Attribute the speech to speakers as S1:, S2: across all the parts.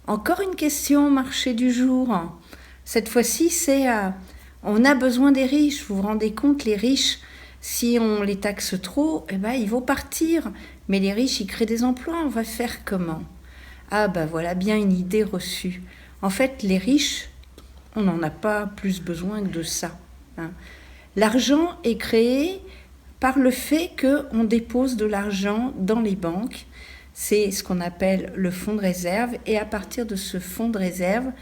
S1: Encore une question marché du jour. Cette fois-ci, on a besoin des riches. Vous vous rendez compte, les riches, si on les taxe trop, ils vont partir. Mais les riches, ils créent des emplois. On va faire comment? Voilà bien une idée reçue. En fait, les riches, on n'en a pas plus besoin que de ça. L'argent est créé par le fait qu'on dépose de l'argent dans les banques. C'est ce qu'on appelle le fonds de réserve. Et à partir de ce fonds de réserve,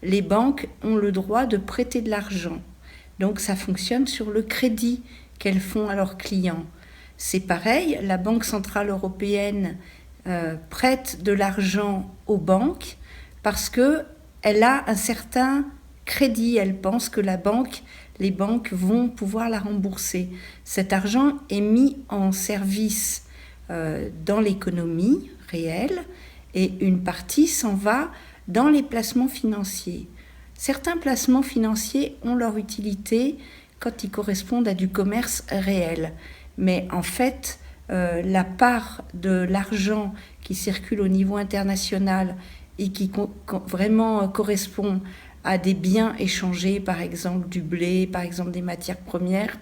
S1: les banques ont le droit de prêter de l'argent. Donc ça fonctionne sur le crédit qu'elles font à leurs clients. C'est pareil, la Banque centrale européenne prête de l'argent aux banques parce qu'elle a un certain crédit. Elle pense que les banques vont pouvoir la rembourser. Cet argent est mis en service dans l'économie réelle et une partie s'en va dans les placements financiers. Certains placements financiers ont leur utilité quand ils correspondent à du commerce réel. Mais en fait, la part de l'argent qui circule au niveau international et qui vraiment correspond à des biens échangés, par exemple du blé, par exemple des matières premières,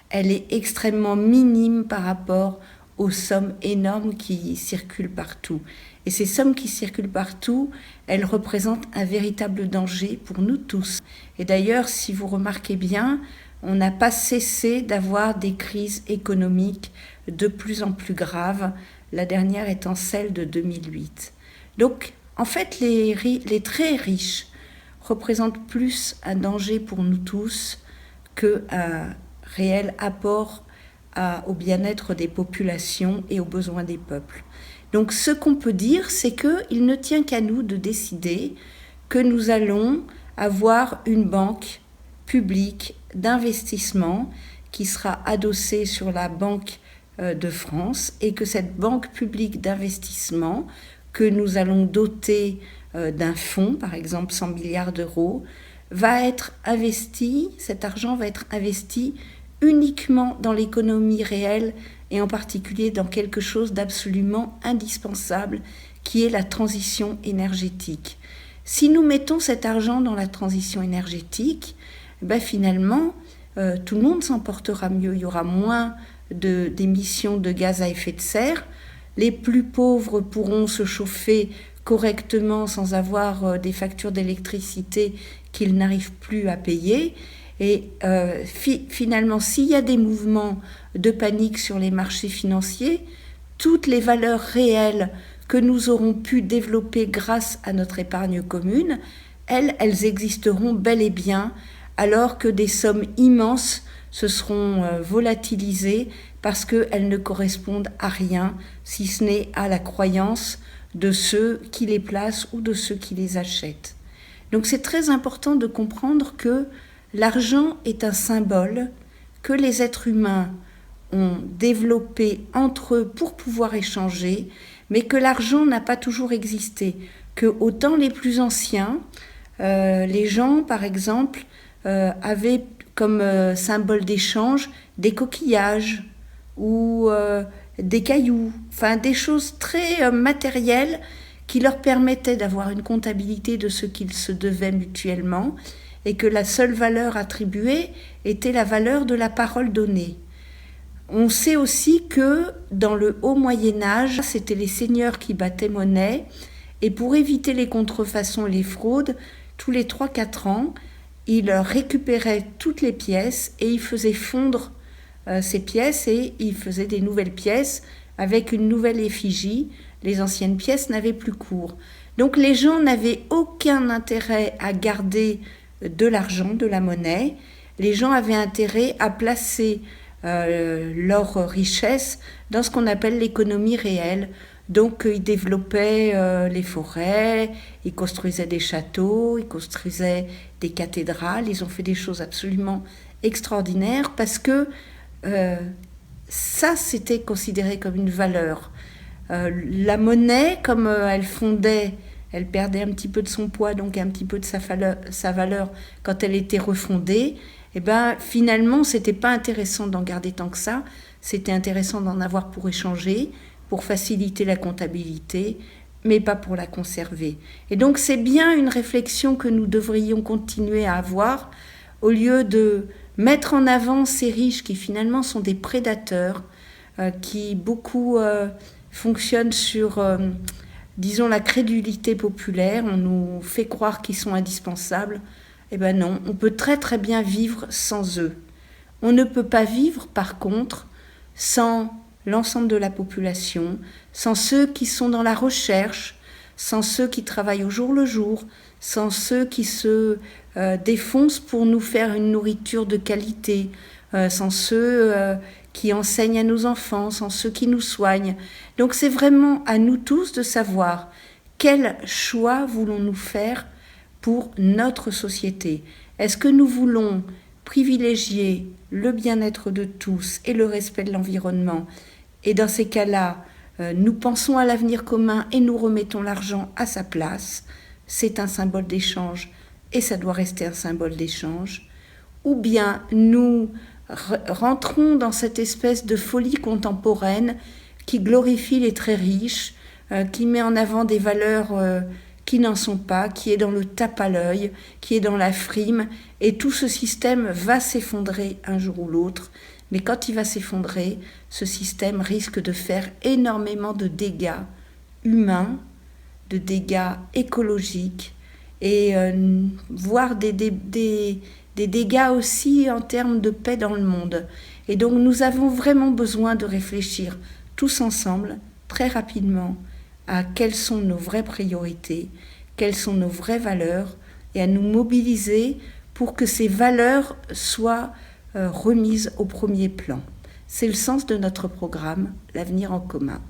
S1: elle est extrêmement minime par rapport aux sommes énormes qui circulent partout. Et ces sommes qui circulent partout, elles représentent un véritable danger pour nous tous. Et d'ailleurs, si vous remarquez bien, on n'a pas cessé d'avoir des crises économiques de plus en plus graves, la dernière étant celle de 2008. Donc, en fait, les très riches représentent plus un danger pour nous tous qu'un réel apport au bien-être des populations et aux besoins des peuples. Donc ce qu'on peut dire, c'est qu'il ne tient qu'à nous de décider que nous allons avoir une banque publique d'investissement qui sera adossée sur la Banque de France et que cette banque publique d'investissement que nous allons doter d'un fonds, par exemple 100 milliards d'euros, cet argent va être investi uniquement dans l'économie réelle et en particulier dans quelque chose d'absolument indispensable qui est la transition énergétique. Si nous mettons cet argent dans la transition énergétique, finalement, tout le monde s'en portera mieux. Il y aura moins d'émissions de gaz à effet de serre. Les plus pauvres pourront se chauffer correctement sans avoir des factures d'électricité qu'ils n'arrivent plus à payer. Et finalement, s'il y a des mouvements de panique sur les marchés financiers, toutes les valeurs réelles que nous aurons pu développer grâce à notre épargne commune, elles existeront bel et bien, alors que des sommes immenses se seront volatilisées parce qu'elles ne correspondent à rien, si ce n'est à la croyance de ceux qui les placent ou de ceux qui les achètent. Donc c'est très important de comprendre que l'argent est un symbole que les êtres humains ont développé entre eux pour pouvoir échanger, mais que l'argent n'a pas toujours existé, qu'aux temps les plus anciens, les gens, par exemple, avaient comme symbole d'échange des coquillages ou des cailloux, enfin des choses très matérielles qui leur permettaient d'avoir une comptabilité de ce qu'ils se devaient mutuellement et que la seule valeur attribuée était la valeur de la parole donnée. On sait aussi que dans le haut Moyen-Âge, c'était les seigneurs qui battaient monnaie et pour éviter les contrefaçons et les fraudes, tous les 3-4 ans, ils récupéraient toutes les pièces et ils faisaient fondre ces pièces et ils faisaient des nouvelles pièces avec une nouvelle effigie. Les anciennes pièces n'avaient plus cours. Donc les gens n'avaient aucun intérêt à garder de l'argent, de la monnaie. Les gens avaient intérêt à placer leur richesse dans ce qu'on appelle l'économie réelle. Donc ils développaient les forêts, ils construisaient des châteaux, ils construisaient des cathédrales, ils ont fait des choses absolument extraordinaires parce que ça c'était considéré comme une valeur. La monnaie, comme elle fondait, elle perdait un petit peu de son poids, donc un petit peu de sa valeur quand elle était refondée, finalement, c'était pas intéressant d'en garder tant que ça, c'était intéressant d'en avoir pour échanger, pour faciliter la comptabilité mais pas pour la conserver. Et donc c'est bien une réflexion que nous devrions continuer à avoir, au lieu de mettre en avant ces riches qui finalement sont des prédateurs, qui beaucoup fonctionnent sur, disons, la crédulité populaire. On nous fait croire qu'ils sont indispensables. Eh bien non, on peut très très bien vivre sans eux. On ne peut pas vivre par contre sans l'ensemble de la population, sans ceux qui sont dans la recherche, sans ceux qui travaillent au jour le jour, sans ceux qui se défoncent pour nous faire une nourriture de qualité, sans ceux qui enseignent à nos enfants, sans ceux qui nous soignent. Donc c'est vraiment à nous tous de savoir quel choix voulons-nous faire pour notre société. Est-ce que nous voulons privilégier le bien-être de tous et le respect de l'environnement? Et dans ces cas-là, nous pensons à l'avenir commun et nous remettons l'argent à sa place. C'est un symbole d'échange et ça doit rester un symbole d'échange. Ou bien nous rentrons dans cette espèce de folie contemporaine qui glorifie les très riches, qui met en avant des valeurs qui n'en sont pas, qui est dans le tape à l'œil, qui est dans la frime, et tout ce système va s'effondrer un jour ou l'autre. Mais quand il va s'effondrer, ce système risque de faire énormément de dégâts humains, de dégâts écologiques, et voire des dégâts aussi en termes de paix dans le monde. Et donc nous avons vraiment besoin de réfléchir tous ensemble, très rapidement, à quelles sont nos vraies priorités, quelles sont nos vraies valeurs, et à nous mobiliser pour que ces valeurs soient remises au premier plan. C'est le sens de notre programme, l'avenir en commun.